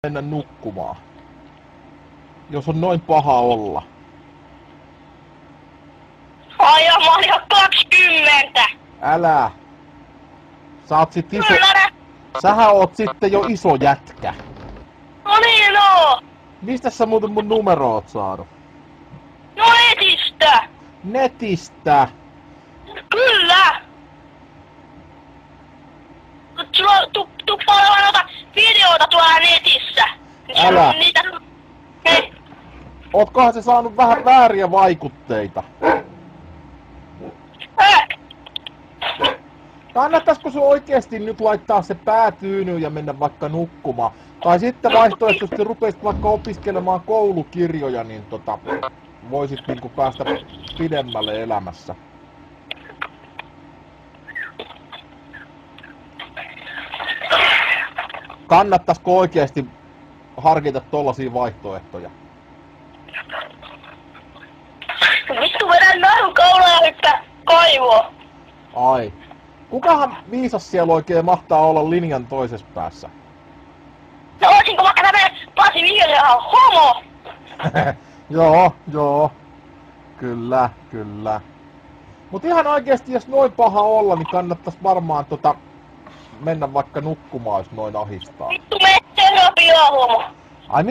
mennä nukkumaan. Jos on noin paha olla. Ai ja mä oon ihan 20. Älä. Sä oot sit iso... Kyllä. Sähän oot sitten jo iso jätkä. No niin oo. Mistä sä muuten mun numero oot saanut? No netistä. Netistä. Kyllä. Sulla tuppaa olevan noita videoita tuolla netissä. Älä. Niitä... Hei. Ootkohan se saanut vähän vääriä vaikutteita? Kannattaisiko se oikeesti nyt laittaa se pää tyynyyn ja mennä vaikka nukkumaan? Tai sitten vaihtoehtoisesti rupeisit vaikka opiskelemaan koulukirjoja, niin voisit niinku päästä pidemmälle elämässä. Kannattaisiko oikeesti harkita tollasia vaihtoehtoja? Vittu vedän nahun kaulaa ja hyppää kaivoon. Ai. Kukahan viisas siellä oikein mahtaa olla linjan toisessa päässä? No oisinko vaikka tämmönen Pasi Vihjelihan homo? Joo. Kyllä. Mut ihan oikeesti, jos noin paha olla, niin kannattais varmaan mennä vaikka nukkumaan, jos noin ahistaa. Vittu mene homo. Ai